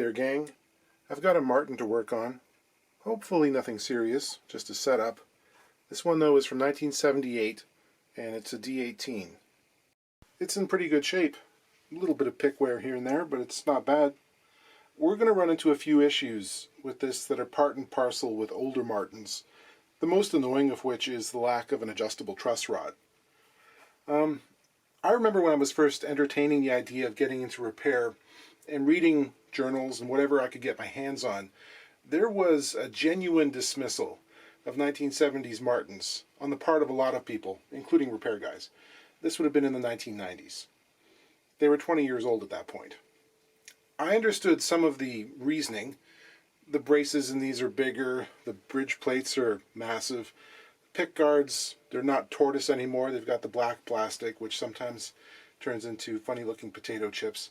there, gang. I've got a Martin to work on. Hopefully nothing serious, just a setup. This one though is from 1978 and it's a D-18. It's in pretty good shape. A little bit of pick wear here and there, but it's not bad. We're going to run into a few issues with this that are part and parcel with older Martins, the most annoying of which is the lack of an adjustable truss rod. I remember when I was first entertaining the idea of getting into repair and reading journals and whatever I could get my hands on, there was a genuine dismissal of 1970s Martins on the part of a lot of people, including repair guys. This would have been in the 1990s. They were 20 years old at that point. I understood some of the reasoning. The braces in these are bigger, the bridge plates are massive. Pick guards, they're not tortoise anymore, they've got the black plastic, which sometimes turns into funny looking potato chips.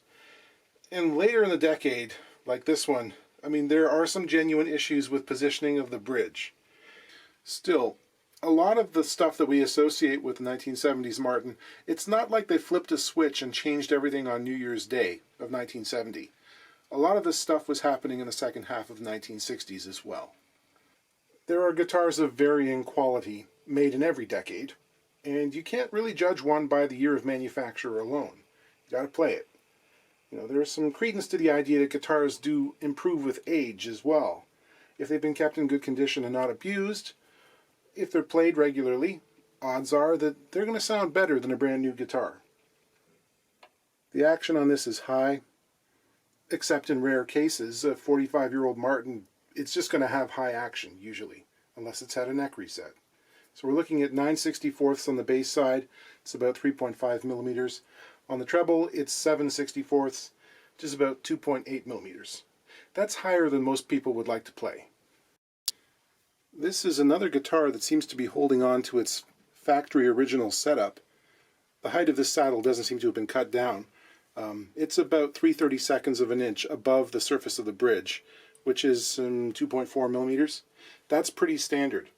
And later in the decade, like this one, I mean, there are some genuine issues with positioning of the bridge. Still, a lot of the stuff that we associate with the 1970s Martin, it's not like they flipped a switch and changed everything on New Year's Day of 1970. A lot of this stuff was happening in the second half of the 1960s as well. There are guitars of varying quality made in every decade, and you can't really judge one by the year of manufacture alone. You gotta play it. You know, there's some credence to the idea that guitars do improve with age as well. If they've been kept in good condition and not abused, if they're played regularly, odds are that they're going to sound better than a brand new guitar. The action on this is high, except in rare cases. A 45-year-old Martin, it's just going to have high action usually, unless it's had a neck reset. So we're looking at 9/64ths on the bass side. It's about 3.5 millimeters. On the treble, it's 7/64ths, which is about 2.8 millimeters. That's higher than most people would like to play. This is another guitar that seems to be holding on to its factory original setup. The height of this saddle doesn't seem to have been cut down. It's about 3/32 of an inch above the surface of the bridge, which is 2.4 millimeters. That's pretty standard.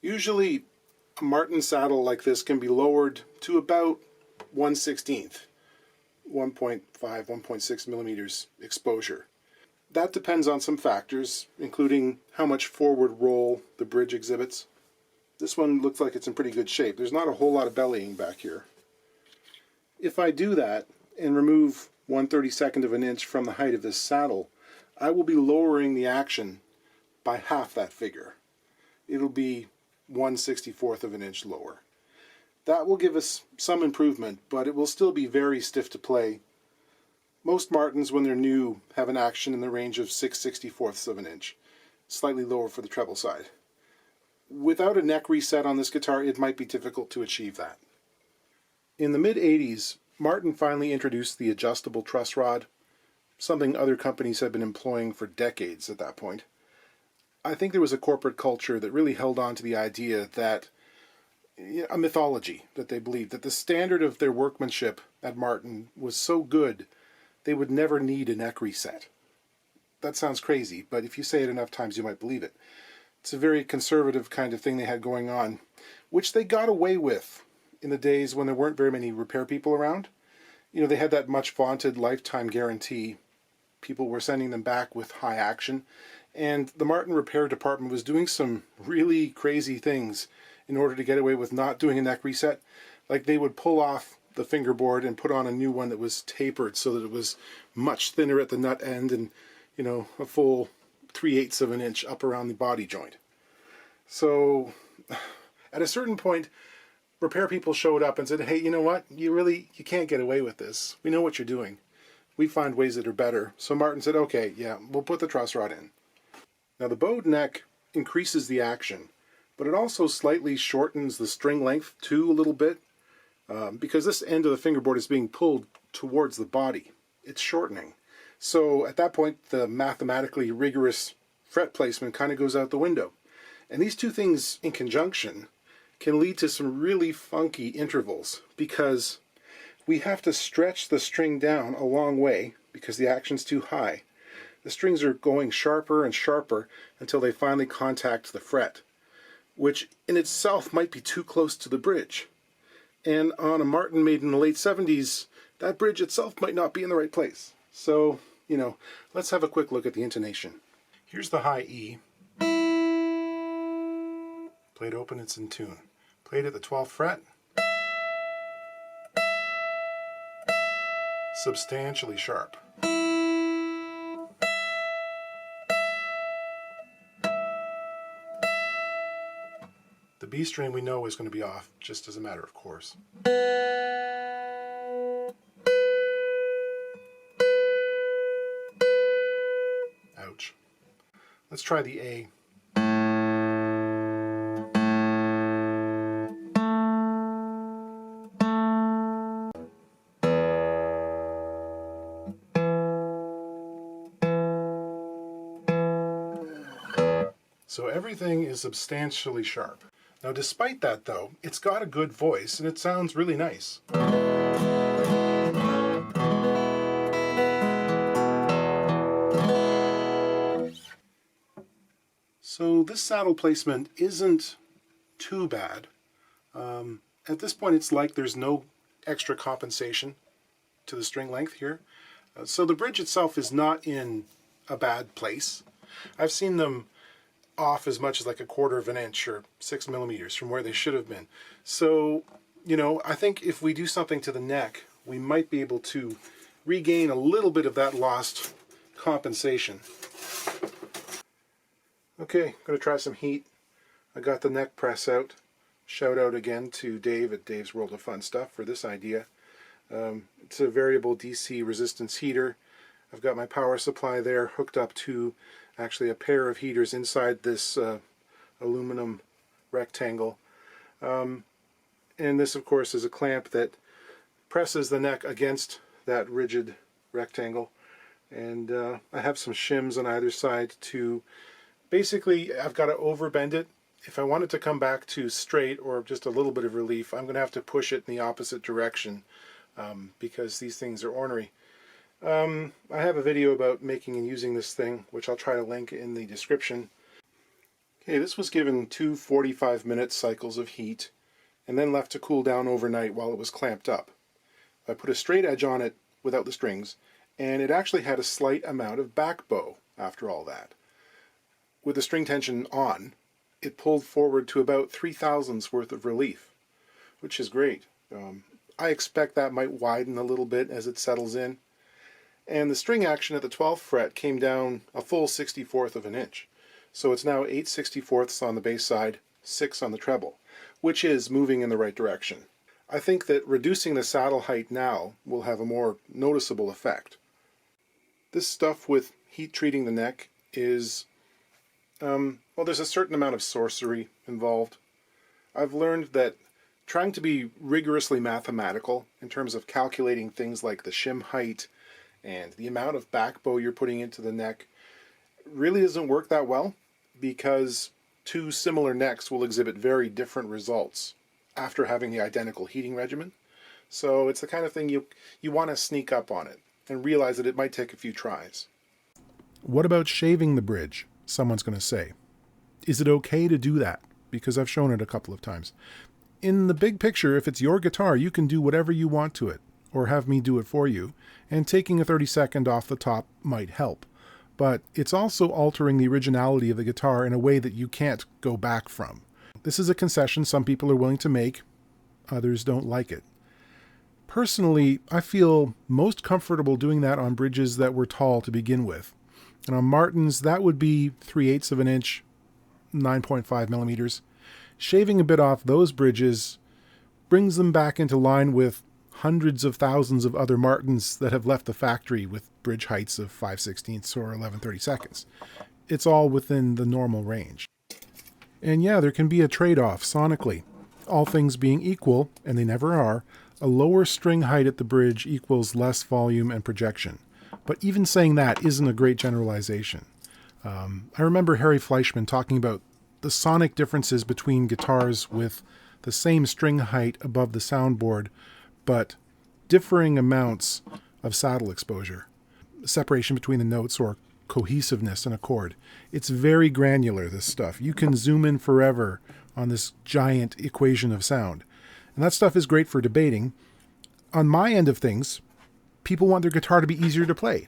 Usually a Martin saddle like this can be lowered to about 1/16, 1.5, 1.6 millimeters exposure. That depends on some factors, including how much forward roll the bridge exhibits. This one looks like it's in pretty good shape. There's not a whole lot of bellying back here. If I do that and remove 1/32 of an inch from the height of this saddle, I will be lowering the action by half that figure. It'll be 1/64th of an inch lower. That will give us some improvement, but it will still be very stiff to play. Most Martins, when they're new, have an action in the range of 6/64ths of an inch, slightly lower for the treble side. Without a neck reset on this guitar, it might be difficult to achieve that. In the mid-80s, Martin finally introduced the adjustable truss rod, something other companies had been employing for decades at that point. I think there was a corporate culture that really held on to the idea that, a mythology that they believed, that the standard of their workmanship at Martin was so good they would never need a neck reset. That sounds crazy, but if you say it enough times you might believe it. It's a very conservative kind of thing they had going on, which they got away with in the days when there weren't very many repair people around. You know, they had that much vaunted lifetime guarantee. People were sending them back with high action, and the Martin repair department was doing some really crazy things in order to get away with not doing a neck reset. Like they would pull off the fingerboard and put on a new one that was tapered so that it was much thinner at the nut end and, you know, a full 3/8 of an inch up around the body joint. So at a certain point, repair people showed up and said, hey, you know what, you can't get away with this. We know what you're doing. We find ways that are better. So Martin said, okay, yeah, we'll put the truss rod in. Now the bowed neck increases the action, but it also slightly shortens the string length too a little bit, because this end of the fingerboard is being pulled towards the body. It's shortening. So at that point, the mathematically rigorous fret placement kind of goes out the window. And these two things in conjunction can lead to some really funky intervals, because we have to stretch the string down a long way because the action's too high. The strings are going sharper and sharper until they finally contact the fret, which in itself might be too close to the bridge. And on a Martin made in the late 70s, that bridge itself might not be in the right place. So you know, let's have a quick look at the intonation. Here's the high E. Played open, it's in tune. Played at the 12th fret. Substantially sharp. The B string we know is going to be off, just as a matter of course. Ouch. Let's try the A. So everything is substantially sharp. Now despite that though, it's got a good voice and it sounds really nice. So this saddle placement isn't too bad. At this point it's like there's no extra compensation to the string length here. So the bridge itself is not in a bad place. I've seen them off as much as like 1/4 of an inch or 6 millimeters from where they should have been. So, you know, I think if we do something to the neck, we might be able to regain a little bit of that lost compensation. Okay, I'm going to try some heat. I got the neck press out. Shout out again to Dave at Dave's World of Fun Stuff for this idea. It's a variable DC resistance heater. I've got my power supply there hooked up to actually a pair of heaters inside this aluminum rectangle. And this of course is a clamp that presses the neck against that rigid rectangle. And I have some shims on either side to basically, I've got to overbend it. If I want it to come back to straight or just a little bit of relief, I'm going to have to push it in the opposite direction because these things are ornery. I have a video about making and using this thing, which I'll try to link in the description. Okay, this was given 2 45-minute cycles of heat and then left to cool down overnight while it was clamped up. I put a straight edge on it without the strings, and it actually had a slight amount of back bow after all that. With the string tension on, it pulled forward to about 3/1000ths worth of relief, which is great. I expect that might widen a little bit as it settles in. And the string action at the 12th fret came down a full 1/64 of an inch. So it's now 8/64ths on the bass side, 6 on the treble, which is moving in the right direction. I think that reducing the saddle height now will have a more noticeable effect. This stuff with heat treating the neck is, well, there's a certain amount of sorcery involved. I've learned that trying to be rigorously mathematical in terms of calculating things like the shim height and the amount of back bow you're putting into the neck really doesn't work that well, because two similar necks will exhibit very different results after having the identical heating regimen. So it's the kind of thing you want to sneak up on it and realize that it might take a few tries. What about shaving the bridge? Someone's going to say. Is it okay to do that? Because I've shown it a couple of times. In the big picture, if it's your guitar, you can do whatever you want to it, or have me do it for you, and taking a 30-second off the top might help. But it's also altering the originality of the guitar in a way that you can't go back from. This is a concession some people are willing to make, others don't like it. Personally, I feel most comfortable doing that on bridges that were tall to begin with. And on Martins, that would be 3/8 of an inch, 9.5 millimeters. Shaving a bit off those bridges brings them back into line with hundreds of thousands of other Martins that have left the factory with bridge heights of 5/16 or 11/32. It's all within the normal range. And yeah, there can be a trade-off sonically. All things being equal, and they never are, a lower string height at the bridge equals less volume and projection. But even saying that isn't a great generalization. I remember Harry Fleischman talking about the sonic differences between guitars with the same string height above the soundboard, but differing amounts of saddle exposure, separation between the notes, or cohesiveness in a chord. It's very granular, this stuff. You can zoom in forever on this giant equation of sound. And that stuff is great for debating. On my end of things, people want their guitar to be easier to play.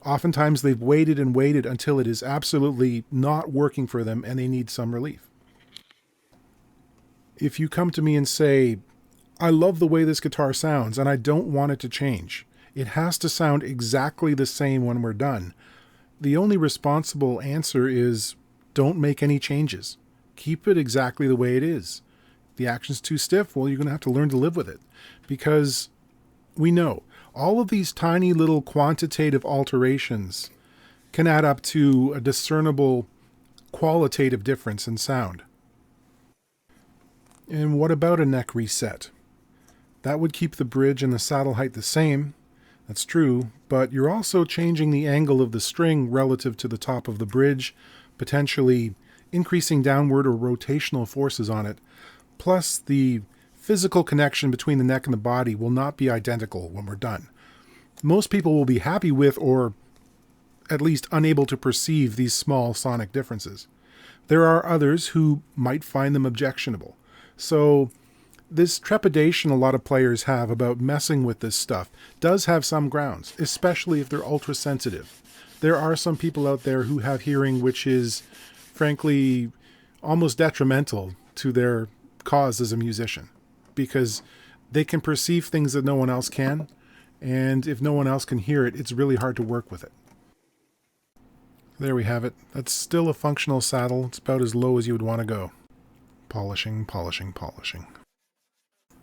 Oftentimes they've waited and waited until it is absolutely not working for them and they need some relief. If you come to me and say, I love the way this guitar sounds and I don't want it to change, it has to sound exactly the same when we're done, the only responsible answer is don't make any changes. Keep it exactly the way it is. If the action's too stiff, well, you're going to have to learn to live with it, because we know all of these tiny little quantitative alterations can add up to a discernible qualitative difference in sound. And what about a neck reset? That would keep the bridge and the saddle height the same. That's true, but you're also changing the angle of the string relative to the top of the bridge, potentially increasing downward or rotational forces on it. Plus, the physical connection between the neck and the body will not be identical when we're done. Most people will be happy with, or at least unable to perceive, these small sonic differences. There are others who might find them objectionable. So this trepidation a lot of players have about messing with this stuff does have some grounds, especially if they're ultra sensitive. There are some people out there who have hearing which is, frankly, almost detrimental to their cause as a musician, because they can perceive things that no one else can, and if no one else can hear it, it's really hard to work with it. There we have it. That's still a functional saddle. It's about as low as you would want to go. Polishing, polishing, polishing.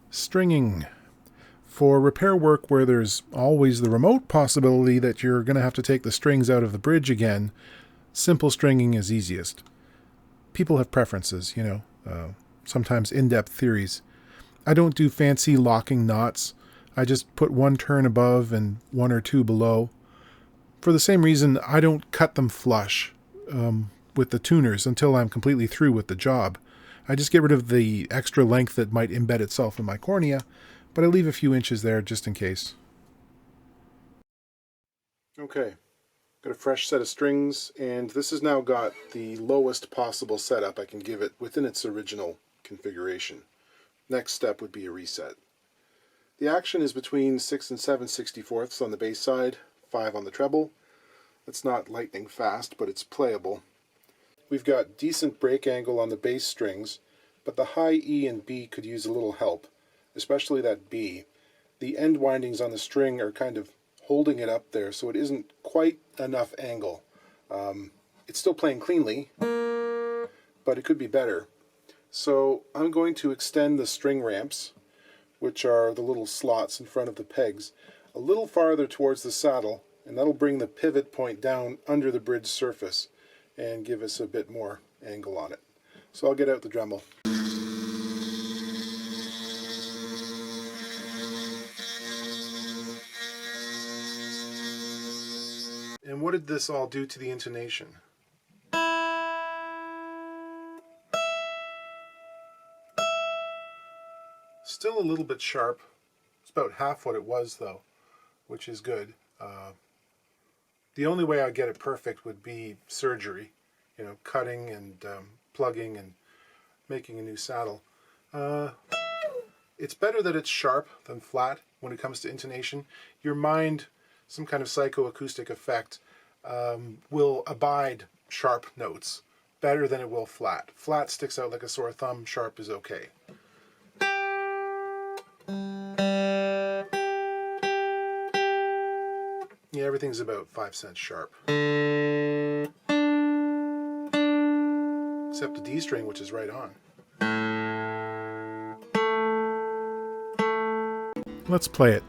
Stringing. For repair work where there's always the remote possibility that you're going to have to take the strings out of the bridge again, simple stringing is easiest. People have preferences, sometimes in-depth theories. I don't do fancy locking knots. I just put one turn above and one or two below. For the same reason, I don't cut them flush with the tuners until I'm completely through with the job. I just get rid of the extra length that might embed itself in my cornea, but I leave a few inches there just in case. Okay, got a fresh set of strings, and this has now got the lowest possible setup I can give it within its original configuration. Next step would be a reset. The action is between 6 and 7/64 on the bass side, 5 on the treble. It's not lightning fast, but it's playable. We've got decent break angle on the bass strings, but the high E and B could use a little help, especially that B. The end windings on the string are kind of holding it up there, so it isn't quite enough angle. It's still playing cleanly, but it could be better. So I'm going to extend the string ramps, which are the little slots in front of the pegs, a little farther towards the saddle, and that'll bring the pivot point down under the bridge surface and give us a bit more angle on it. So I'll get out the Dremel. And what did this all do to the intonation? Still a little bit sharp. It's about half what it was though, which is good. The only way I'd get it perfect would be surgery, cutting and plugging and making a new saddle. It's better that it's sharp than flat when it comes to intonation. Your mind, some kind of psychoacoustic effect, will abide sharp notes better than it will flat. Flat sticks out like a sore thumb, sharp is okay. Yeah, everything's about 5 cents sharp. Except the D string, which is right on. Let's play it.